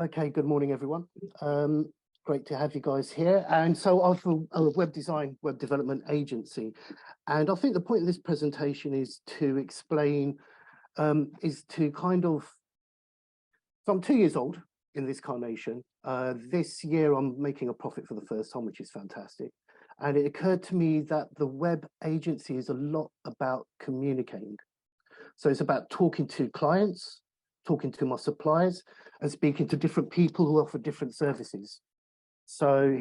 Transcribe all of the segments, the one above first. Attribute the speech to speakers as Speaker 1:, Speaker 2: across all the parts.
Speaker 1: Okay, good morning, everyone. Great to have you guys here. And so I'm a web design, web development agency. And I think the point of this presentation is to explain, is to kind of, so I'm 2 years old in this carnation. This year I'm making a profit for the first time, which is fantastic. And it occurred to me that the web agency is a lot about communicating. So it's about talking to clients, talking to my suppliers, and speaking to different people who offer different services. So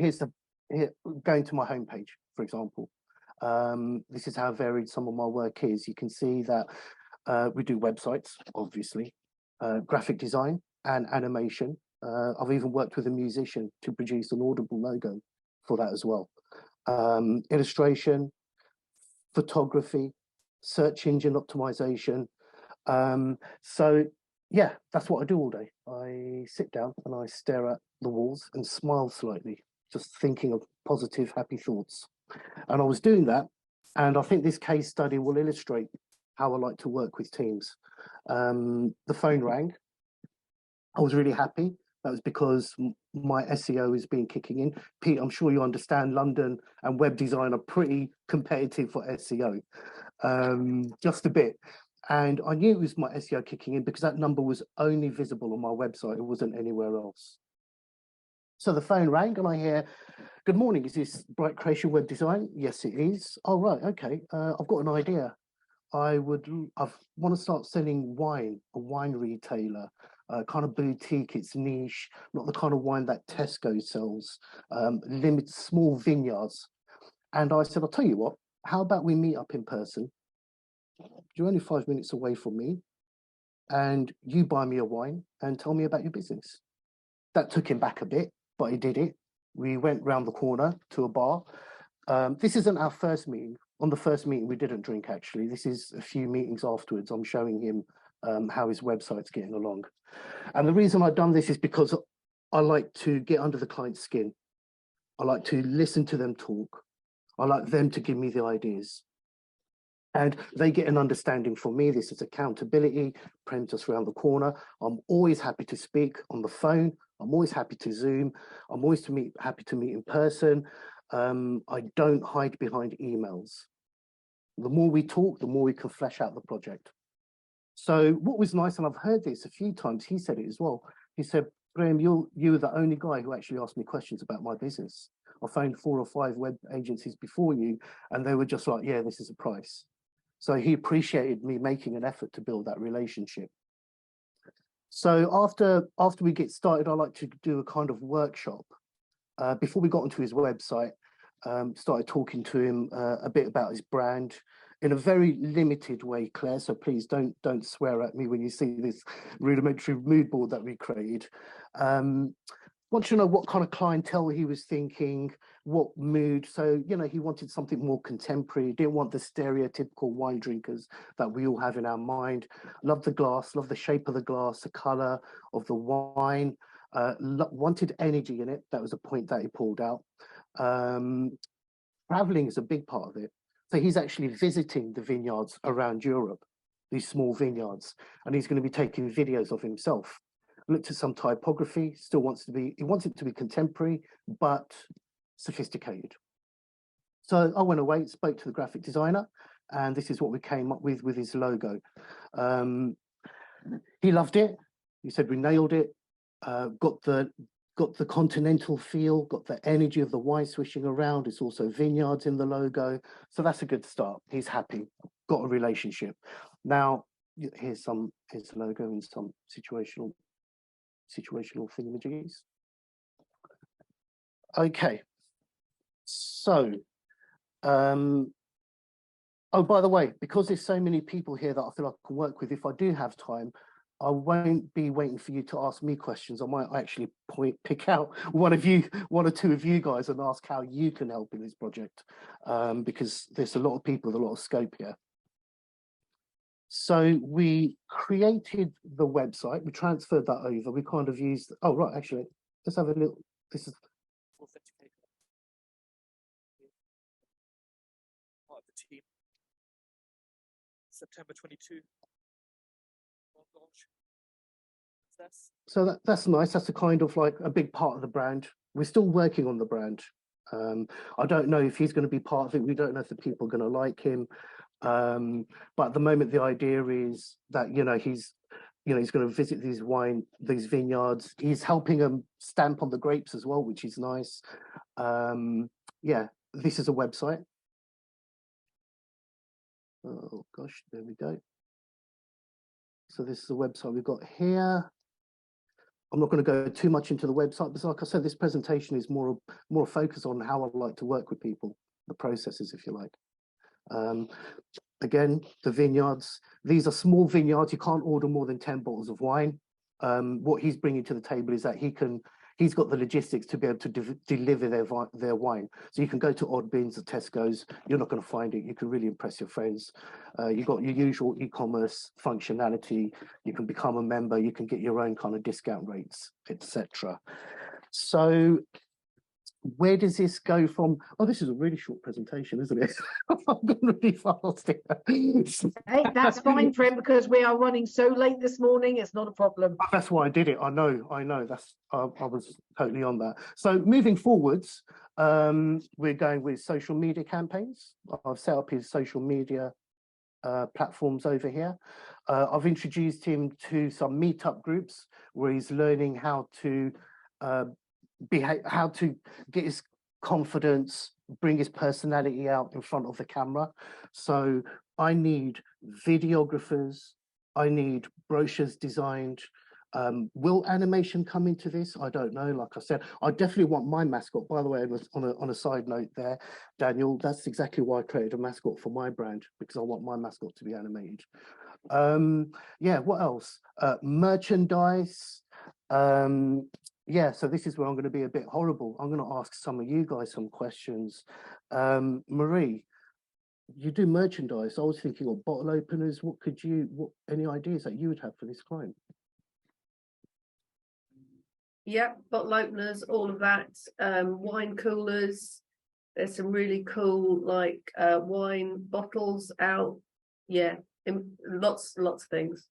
Speaker 1: going to my homepage, for example. This is how varied some of my work is. You can see that we do websites, obviously, graphic design and animation. I've even worked with a musician to produce an audible logo for that as well. Illustration, photography, search engine optimization. So yeah, that's what I do all day. I sit down and I stare at the walls and smile slightly, just thinking of positive, happy thoughts. And I was doing that, and I think this case study will illustrate how I like to work with teams. The phone rang. I was really happy. That was because my SEO has been kicking in. Pete, I'm sure you understand London and web design are pretty competitive for SEO, just a bit. And I knew it was my SEO kicking in because that number was only visible on my website. It wasn't anywhere else. So the phone rang and I hear, "Good morning, is this Bright Creation Web Design?" "Yes, it is." "Oh, right, okay. I've got an idea. I want to start selling wine, a wine retailer, kind of boutique, it's niche, not the kind of wine that Tesco sells, small vineyards." And I said, "I'll tell you what, how about we meet up in person? You're only 5 minutes away from me, and you buy me a wine and tell me about your business." That took him back a bit, but he did it. We went round the corner to a bar. This isn't our first meeting. On the first meeting, we didn't drink, actually. This is a few meetings afterwards. I'm showing him how his website's getting along. And the reason I've done this is because I like to get under the client's skin. I like to listen to them talk. I like them to give me the ideas. And they get an understanding from me. This is accountability. Prem just around the corner. I'm always happy to speak on the phone. I'm always happy to Zoom. I'm always happy to meet in person. I don't hide behind emails. The more we talk, the more we can flesh out the project. So what was nice, and I've heard this a few times, he said it as well. He said, "Graham, you were the only guy who actually asked me questions about my business. I phoned 4 or 5 web agencies before you, and they were just like, yeah, this is a price." So he appreciated me making an effort to build that relationship. So after we get started, I like to do a kind of workshop. Before we got onto his website, started talking to him a bit about his brand in a very limited way, Claire. So please don't swear at me when you see this rudimentary mood board that we created. Want to know what kind of clientele he was thinking, what mood. So, he wanted something more contemporary. He didn't want the stereotypical wine drinkers that we all have in our mind. Loved the glass, loved the shape of the glass, the color of the wine, wanted energy in it. That was a point that he pulled out. Traveling is a big part of it. So he's actually visiting the vineyards around Europe, these small vineyards, and he's going to be taking videos of himself. Looked at some typography, he wants it to be contemporary, but sophisticated. So I went away, spoke to the graphic designer, and this is what we came up with his logo. He loved it. He said, "We nailed it. Got the continental feel, got the energy of the wine swishing around. It's also vineyards in the logo. So that's a good start. He's happy, got a relationship." Now, here's the logo in some situational thingamajiggies. Okay. So, oh, by the way, because there's so many people here that I feel I can work with, if I do have time, I won't be waiting for you to ask me questions. I might actually pick out one or two of you guys and ask how you can help in this project, because there's a lot of people with a lot of scope here. So we created the website, we transferred that over, we kind of used, oh, right, actually, let's have a little, this is
Speaker 2: part of the team. September 22.
Speaker 1: So that's nice. That's a kind of like a big part of the brand. We're still working on the brand. I don't know if he's going to be part of it. We don't know if the people are going to like him. But at the moment, the idea is that he's going to visit these vineyards. He's helping them stamp on the grapes as well, which is nice. Yeah, this is a website. Oh gosh, there we go. So this is the website we've got here. I'm not going to go too much into the website, because like I said, this presentation is more focused on how I like to work with people, the processes, if you like. Again, the vineyards, these are small vineyards. You can't order more than 10 bottles of wine. What he's bringing to the table is that he's got the logistics to be able to deliver their wine. So you can go to Odd Bins or Tesco's, you're not going to find it. You can really impress your friends. You've got your usual e-commerce functionality. You can become a member, you can get your own kind of discount rates, etc. So where does this go from? Oh, this is a really short presentation, isn't it? I've gone really fast here.
Speaker 2: Hey, that's fine, Prem, because we are running so late this morning. It's not a problem.
Speaker 1: That's why I did it. I know. That's I was totally on that. So moving forwards, we're going with social media campaigns. I've set up his social media platforms over here. I've introduced him to some meetup groups where he's learning how to how to get his confidence, bring his personality out in front of the camera. So I need videographers, I need brochures designed. Will animation come into this? I don't know. Like I said, I definitely want my mascot. By the way, on a side note there, Daniel, that's exactly why I created a mascot for my brand, because I want my mascot to be animated. Yeah, what else? Merchandise. Yeah, so this is where I'm going to be a bit horrible. I'm going to ask some of you guys some questions. Marie, you do merchandise. I was thinking of bottle openers. Any ideas that you would have for this client?
Speaker 3: Yeah, bottle openers, all of that. Wine coolers. There's some really cool wine bottles out. Yeah, lots of things.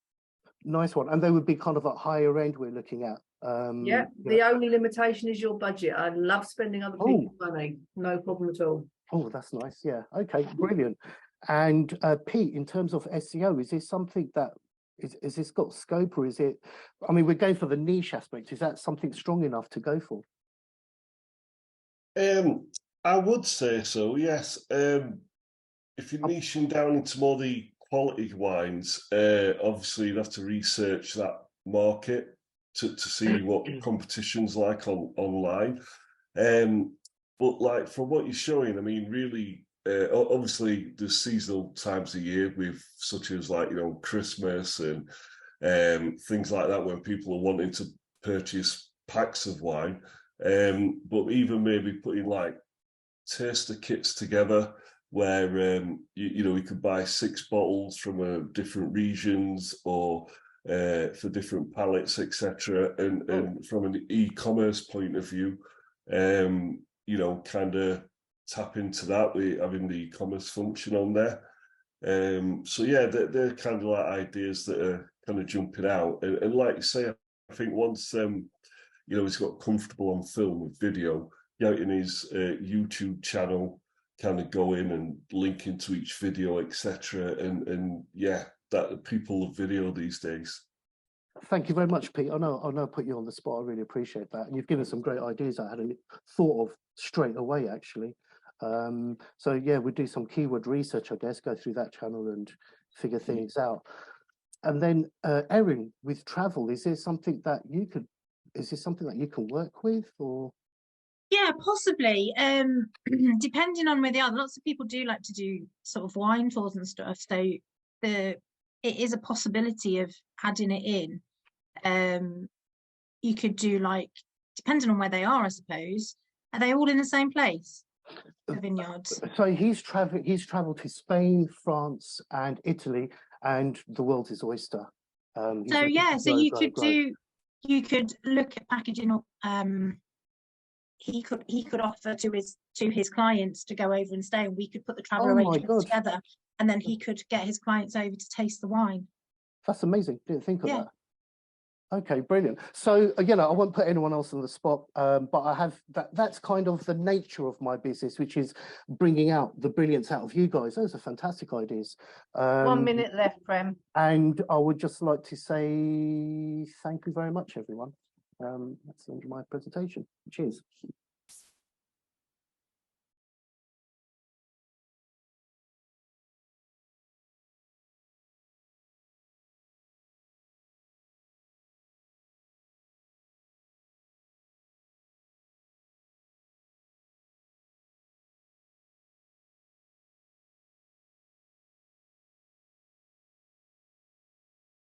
Speaker 1: Nice one. And they would be kind of at higher end we're looking at.
Speaker 3: Yeah, the only limitation is your budget. I love spending other people's money. No problem at all.
Speaker 1: Oh, that's nice. Yeah. Okay, brilliant. And Pete, in terms of SEO, is this something that is this got scope, or is it? I mean, we're going for the niche aspect. Is that something strong enough to go for?
Speaker 4: I would say so. Yes. If you're niching down into more the quality wines, obviously you'd have to research that market to see what competition's like online. But like from what you're showing, I mean, really, obviously there's seasonal times of year with such as Christmas and things like that when people are wanting to purchase packs of wine. But even maybe putting like taster kits together where you could buy 6 bottles from different regions or for different palettes, etc. And from an e-commerce point of view, kind of tap into that with having the e-commerce function on there. So yeah, they're kind of like ideas that are kind of jumping out. And like you say, I think once he's got comfortable on film with video, in his YouTube channel, kind of go in and link into each video, etc. And yeah, that people love video these days.
Speaker 1: Thank you very much, Pete. I know I put you on the spot. I really appreciate that. And you've given some great ideas I hadn't thought of straight away, actually. So yeah, we do some keyword research, I guess, go through that channel and figure things out. And then Erin, with travel, is this something that you can work with, or?
Speaker 5: Yeah, possibly. Depending on where they are, lots of people do like to do sort of wine tours and stuff. So it is a possibility of adding it in. You could do depending on where they are, I suppose. Are they all in the same place? The vineyards.
Speaker 1: So he's traveled to Spain, France, and Italy, and the world's his oyster.
Speaker 5: So you could look at packaging up. He could offer to his clients to go over and stay, and we could put the travel arrangements together, and then he could get his clients over to taste the wine.
Speaker 1: That's amazing. Didn't think of that. Okay, brilliant. So again, I won't put anyone else on the spot, but I have that's kind of the nature of my business, which is bringing out the brilliance out of you guys. Those are fantastic ideas.
Speaker 2: 1 minute left, Prem.
Speaker 1: And I would just like to say thank you very much, everyone. That's the end of my presentation. Cheers.